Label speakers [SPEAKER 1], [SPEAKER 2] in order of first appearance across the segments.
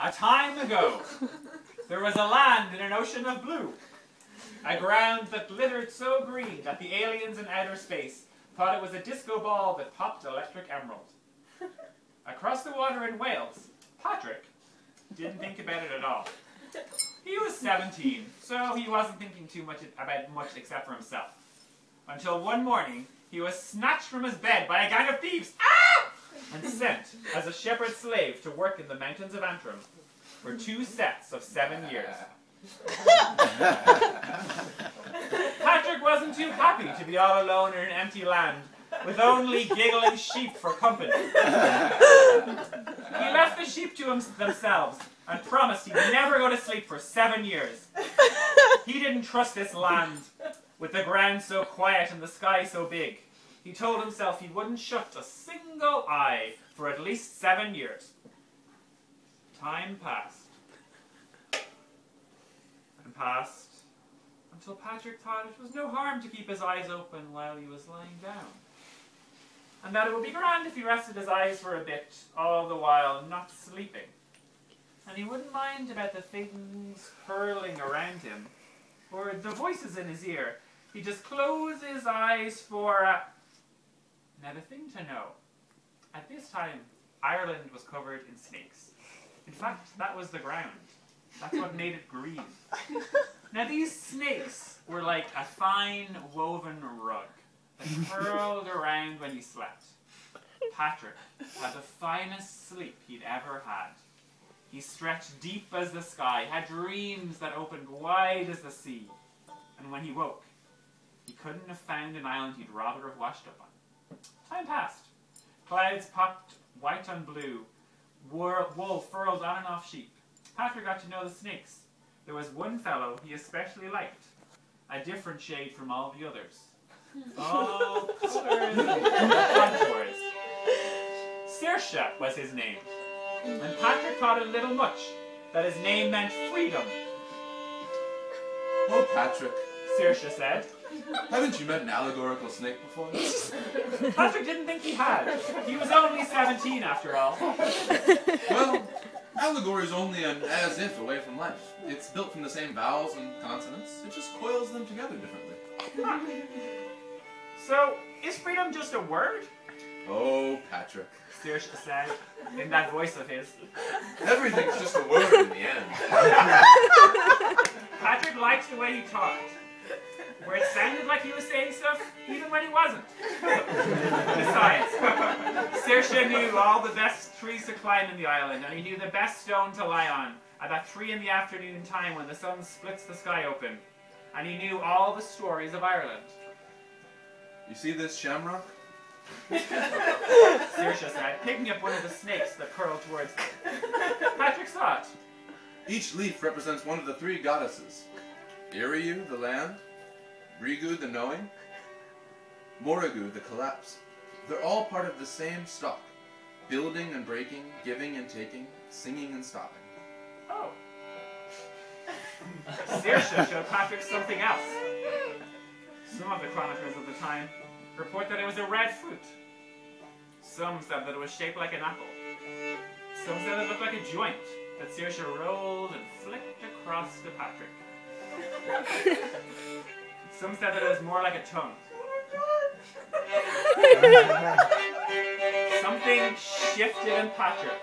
[SPEAKER 1] A time ago, there was a land in an ocean of blue, a ground that glittered so green that the aliens in outer space thought it was a disco ball that popped electric emerald. Across the water in Wales, Patrick didn't think about it at all. He was 17, so he wasn't thinking too much about much except for himself. Until one morning, he was snatched from his bed by a gang of thieves, and sent as a shepherd's slave to work in the mountains of Antrim for 2 sets of 7 years. Patrick wasn't too happy to be all alone in an empty land with only giggling sheep for company. He left the sheep to themselves and promised he'd never go to sleep for 7 years. He didn't trust this land, with the ground so quiet and the sky so big. He told himself he wouldn't shut a single eye for at least 7 years. Time passed. And passed until Patrick thought it was no harm to keep his eyes open while he was lying down. And that it would be grand if he rested his eyes for a bit, all the while not sleeping. And he wouldn't mind about the things hurling around him, or the voices in his ear. He'd just close his eyes for Now the thing to know, at this time, Ireland was covered in snakes. In fact, that was the ground. That's what made it green. Now these snakes were like a fine woven rug that curled around when you slept. Patrick had the finest sleep he'd ever had. He stretched deep as the sky, had dreams that opened wide as the sea. And when he woke, he couldn't have found an island he'd rather have washed up on. Time passed. Clouds popped white on blue. Wool furled on and off sheep. Patrick got to know the snakes. There was one fellow he especially liked, a different shade from all the others. All colours and contours. Saoirse was his name, and Patrick thought it a little much that his name meant freedom.
[SPEAKER 2] Oh, Patrick,
[SPEAKER 1] Saoirse said.
[SPEAKER 2] Haven't you met an allegorical snake before?
[SPEAKER 1] Patrick didn't think he had. He was only 17 after all.
[SPEAKER 2] Well, allegory is only an as-if away from life. It's built from the same vowels and consonants. It just coils them together differently.
[SPEAKER 1] Huh. So, is freedom just a word?
[SPEAKER 2] Oh, Patrick,
[SPEAKER 1] Saoirse said, in that voice of his.
[SPEAKER 2] Everything's just a word in the end.
[SPEAKER 1] Patrick liked the way he talked, where it sounded like he was saying stuff even when he wasn't. Besides, Saoirse knew all the best trees to climb in the island, and he knew the best stone to lie on at that 3 in the afternoon time when the sun splits the sky open. And he knew all the stories of Ireland.
[SPEAKER 2] You see this shamrock?
[SPEAKER 1] Saoirse said, picking up one of the snakes that curled towards them. Patrick saw it.
[SPEAKER 2] Each leaf represents one of the 3 goddesses. Iriu, the land. Brigu, the knowing. Morrigu, the collapse. They're all part of the same stock. Building and breaking, giving and taking, singing and stopping.
[SPEAKER 1] Oh. Saoirse showed Patrick something else. Some of the chroniclers of the time report that it was a red fruit. Some said that it was shaped like an apple. Some said it looked like a joint that Saoirse rolled and flicked across to Patrick. Some said that it was more like a tongue. Something shifted in Patrick.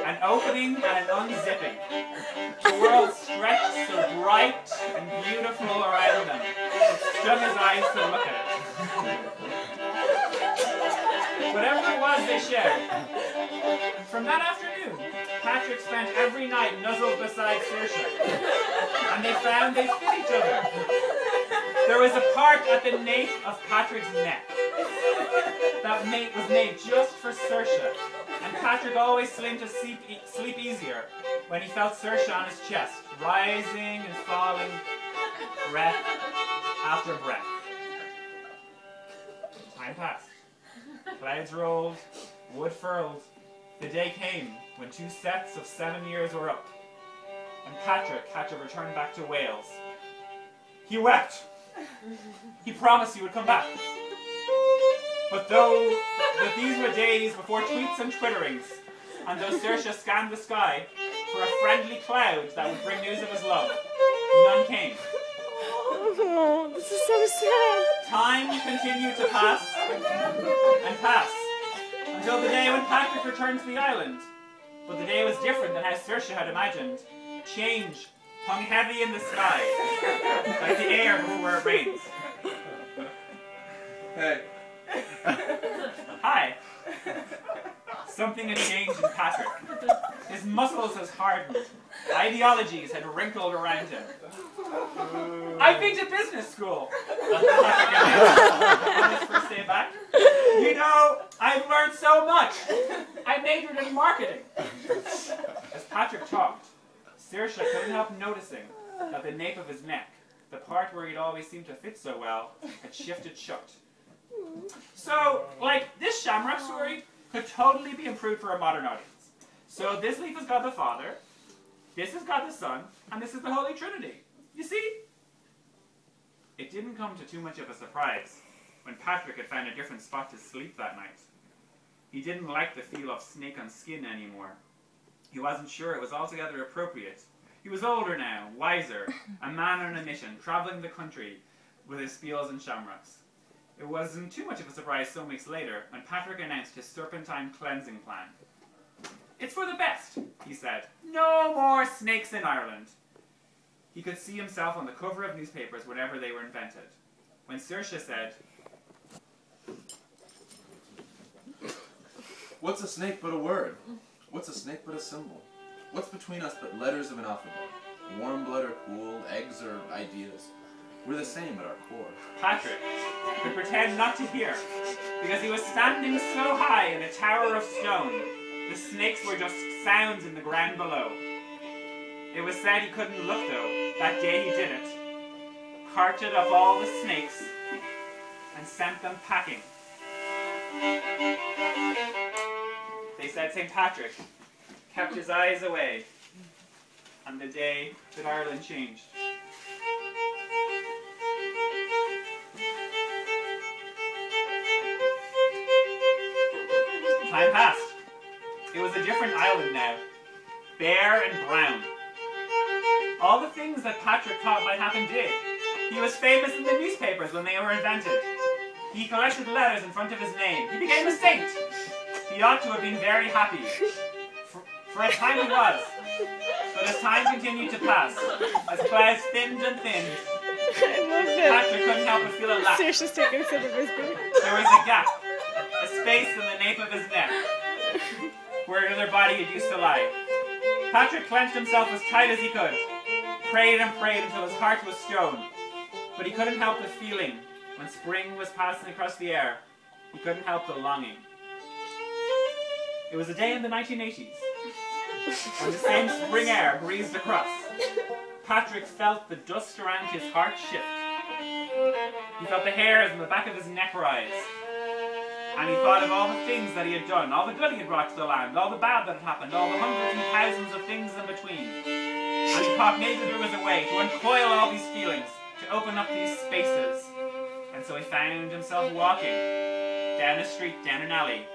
[SPEAKER 1] An opening and an unzipping. The world stretched so bright and beautiful around them. It stung his eyes to look at it. Whatever it was they shared. From that afternoon, Patrick spent every night nuzzled beside Saoirse. And they found they fit each other. There was a part at the nape of Patrick's neck that was made just for Saoirse, and Patrick always seemed to sleep easier when he felt Saoirse on his chest, rising and falling, breath after breath. Time passed. Clouds rolled, wood furled. The day came when 2 sets of 7 years were up, and Patrick had to return back to Wales. He wept. He promised he would come back. But these were days before tweets and twitterings, and though Saoirse scanned the sky, for a friendly cloud that would bring news of his love. None came.
[SPEAKER 3] Oh, this is so sad.
[SPEAKER 1] Time continued to pass and pass until the day when Patrick returned to the island. But the day was different than how Saoirse had imagined. Change hung heavy in the sky, like the air before it rains.
[SPEAKER 2] Hey.
[SPEAKER 1] Hi. Something had changed in Patrick. His muscles had hardened. Ideologies had wrinkled around him. I've been to business school. On his first day back. You know, I've learned so much. I majored in marketing. As Patrick talked, Saoirse couldn't help noticing that the nape of his neck, the part where he'd always seemed to fit so well, had shifted shut. So, like, this Shamrock story could totally be improved for a modern audience. So this leaf has got the Father, this has got the Son, and this is the Holy Trinity. You see? It didn't come to too much of a surprise when Patrick had found a different spot to sleep that night. He didn't like the feel of snake on skin anymore. He wasn't sure it was altogether appropriate. He was older now, wiser, a man on a mission, travelling the country with his spiels and shamrocks. It wasn't too much of a surprise some weeks later when Patrick announced his serpentine cleansing plan. It's for the best, he said. No more snakes in Ireland. He could see himself on the cover of newspapers whenever they were invented. When Saoirse said,
[SPEAKER 2] What's a snake but a word? What's a snake but a symbol? What's between us but letters of an alphabet? Warm blood or cool, eggs or ideas. We're the same at our core.
[SPEAKER 1] Patrick could pretend not to hear, because he was standing so high in a tower of stone, the snakes were just sounds in the ground below. It was said he couldn't look, though, that day he did it. Carted up all the snakes and sent them packing. They said St. Patrick kept his eyes away on the day that Ireland changed. Time passed. It was a different island now, bare and brown. All the things that Patrick thought might happen did. He was famous in the newspapers when they were invented. He collected letters in front of his name. He became a saint. He ought to have been very happy. For a time he was. But as time continued to pass, as clouds thinned and thinned,
[SPEAKER 3] I love it.
[SPEAKER 1] Patrick couldn't help but feel a lack.
[SPEAKER 3] Saoirse's taking a sip of his beer.
[SPEAKER 1] There was a gap, a space in the nape of his neck, where another body had used to lie. Patrick clenched himself as tight as he could, prayed and prayed until his heart was stone. But he couldn't help the feeling when spring was passing across the air. He couldn't help the longing. It was a day in the 1980s, when the same spring air breezed across. Patrick felt the dust around his heart shift. He felt the hairs on the back of his neck rise. And he thought of all the things that he had done, all the good he had brought to the land, all the bad that had happened, all the hundreds and thousands of things in between. And he thought maybe there was a way to uncoil all these feelings, to open up these spaces. And so he found himself walking down a street, down an alley,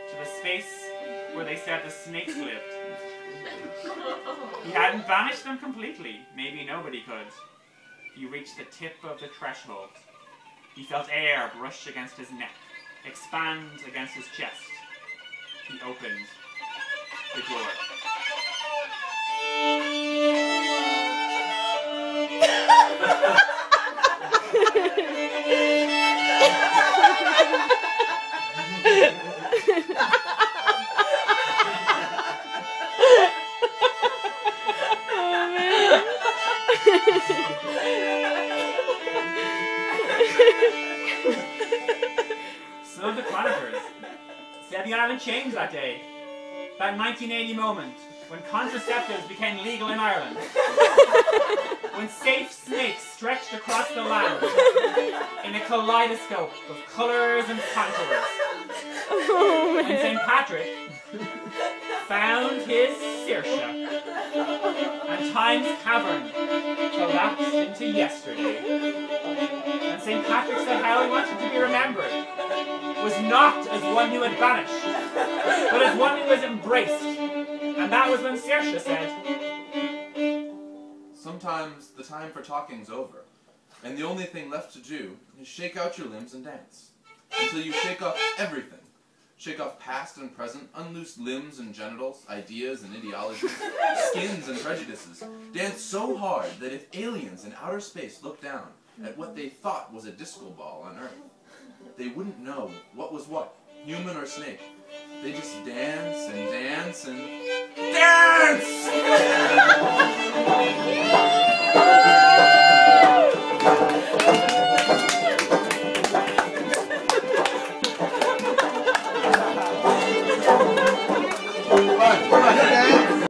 [SPEAKER 1] to the space where they said the snakes lived. He hadn't banished them completely. Maybe nobody could. He reached the tip of the threshold. He felt air brush against his neck, expand against his chest. He opened the door. Some of the chroniclers said the island changed that day. That 1980 moment when contraceptives became legal in Ireland. When safe snakes stretched across the land in a kaleidoscope of colours and contours.
[SPEAKER 3] Oh,
[SPEAKER 1] When St. Patrick found his Saoirse and time's cavern collapsed into yesterday. And St. Patrick said how he wanted to be remembered was not as one who had vanished, but as one who was embraced, and that was when Saoirse said,
[SPEAKER 2] "Sometimes the time for talking's over, and the only thing left to do is shake out your limbs and dance. Until you shake off everything. Shake off past and present, unloose limbs and genitals, ideas and ideologies, skins and prejudices. Dance so hard that if aliens in outer space looked down at what they thought was a disco ball on Earth, they wouldn't know what was what, human or snake. They just dance and dance and dance!"